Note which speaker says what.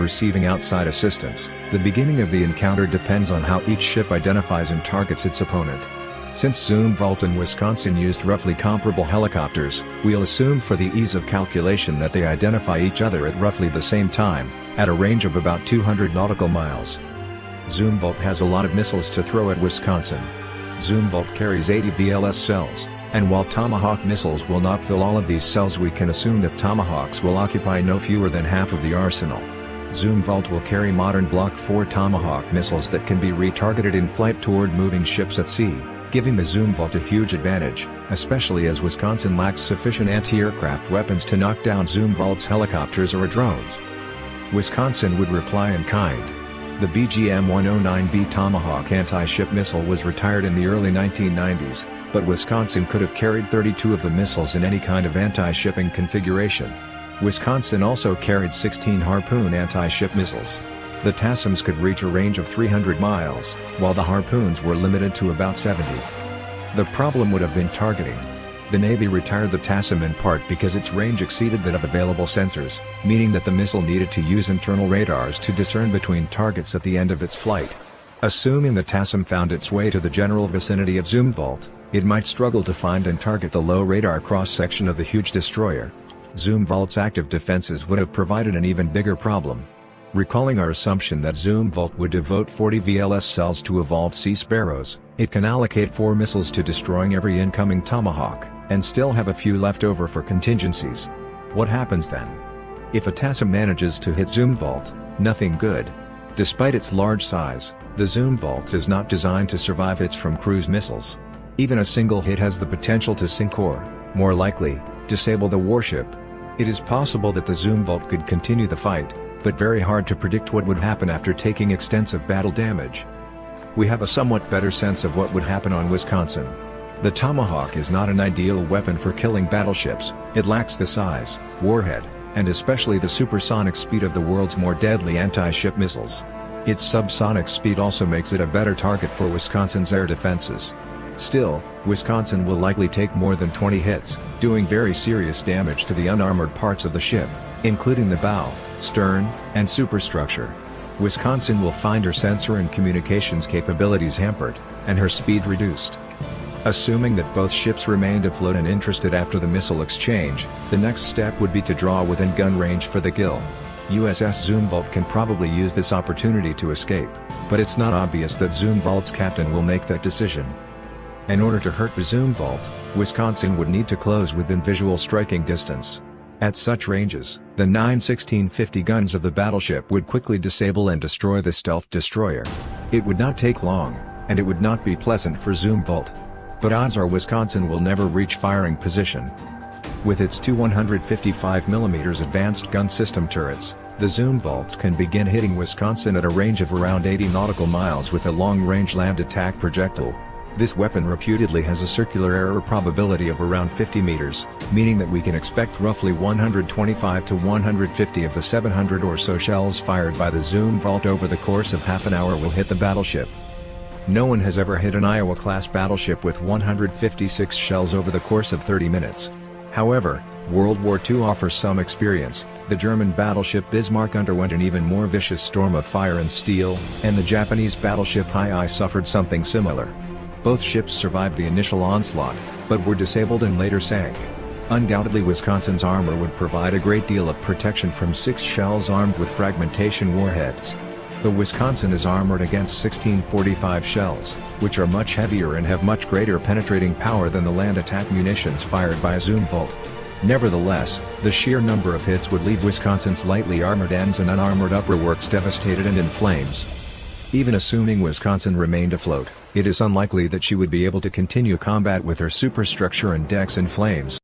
Speaker 1: receiving outside assistance. The beginning of the encounter depends on how each ship identifies and targets its opponent. Since Zumwalt and Wisconsin used roughly comparable helicopters, we'll assume for the ease of calculation that they identify each other at roughly the same time, at a range of about 200 nautical miles. Zumwalt has a lot of missiles to throw at Wisconsin. Zumwalt carries 80 VLS cells, and while Tomahawk missiles will not fill all of these cells, we can assume that Tomahawks will occupy no fewer than half of the arsenal. Zumwalt will carry modern Block 4 Tomahawk missiles that can be retargeted in flight toward moving ships at sea, giving the Zumwalt a huge advantage, especially as Wisconsin lacks sufficient anti-aircraft weapons to knock down Zumwalt's helicopters or drones. Wisconsin would reply in kind. The BGM-109B Tomahawk anti-ship missile was retired in the early 1990s, but Wisconsin could have carried 32 of the missiles in any kind of anti-shipping configuration. Wisconsin also carried 16 Harpoon anti-ship missiles. The TASSMs could reach a range of 300 miles, while the Harpoons were limited to about 70. The problem would have been targeting. The Navy retired the TASSM in part because its range exceeded that of available sensors, meaning that the missile needed to use internal radars to discern between targets at the end of its flight. Assuming the TASSM found its way to the general vicinity of Zumwalt, it might struggle to find and target the low radar cross-section of the huge destroyer. Zumwalt's active defenses would have provided an even bigger problem. Recalling our assumption that Zumwalt would devote 40 VLS cells to evolved Sea Sparrows, it can allocate 4 missiles to destroying every incoming Tomahawk, and still have a few left over for contingencies. What happens then? If a TASSM manages to hit Zumwalt, nothing good. Despite its large size, the Zumwalt is not designed to survive hits from cruise missiles. Even a single hit has the potential to sink or, more likely, disable the warship. It is possible that the Zumwalt could continue the fight, but very hard to predict what would happen after taking extensive battle damage. We have a somewhat better sense of what would happen on Wisconsin. The Tomahawk is not an ideal weapon for killing battleships. It lacks the size, warhead, and especially the supersonic speed of the world's more deadly anti-ship missiles. Its subsonic speed also makes it a better target for Wisconsin's air defenses. Still, Wisconsin will likely take more than 20 hits, doing very serious damage to the unarmored parts of the ship, including the bow, stern, and superstructure. Wisconsin will find her sensor and communications capabilities hampered, and her speed reduced. Assuming that both ships remained afloat and interested after the missile exchange, the next step would be to draw within gun range for the kill. USS Zumwalt can probably use this opportunity to escape, but it's not obvious that Zumwalt's captain will make that decision. In order to hurt the Zumwalt, Wisconsin would need to close within visual striking distance. At such ranges, the 9 1650 guns of the battleship would quickly disable and destroy the stealth destroyer. It would not take long, and it would not be pleasant for Zumwalt. But odds are Wisconsin will never reach firing position. With its two 155mm advanced gun system turrets, the Zumwalt can begin hitting Wisconsin at a range of around 80 nautical miles with a long-range land attack projectile. This weapon reputedly has a circular error probability of around 50 meters, meaning that we can expect roughly 125 to 150 of the 700 or so shells fired by the Zumwalt over the course of half an hour will hit the battleship. No one has ever hit an Iowa-class battleship with 156 shells over the course of 30 minutes. However, World War II offers some experience. The German battleship Bismarck underwent an even more vicious storm of fire and steel, and the Japanese battleship Hai suffered something similar. Both ships survived the initial onslaught, but were disabled and later sank. Undoubtedly Wisconsin's armor would provide a great deal of protection from 6 shells armed with fragmentation warheads. The Wisconsin is armored against 1645 shells, which are much heavier and have much greater penetrating power than the land attack munitions fired by a Zumwalt. Nevertheless, the sheer number of hits would leave Wisconsin's lightly armored ends and unarmored upper works devastated and in flames. Even assuming Wisconsin remained afloat, it is unlikely that she would be able to continue combat with her superstructure and decks in flames.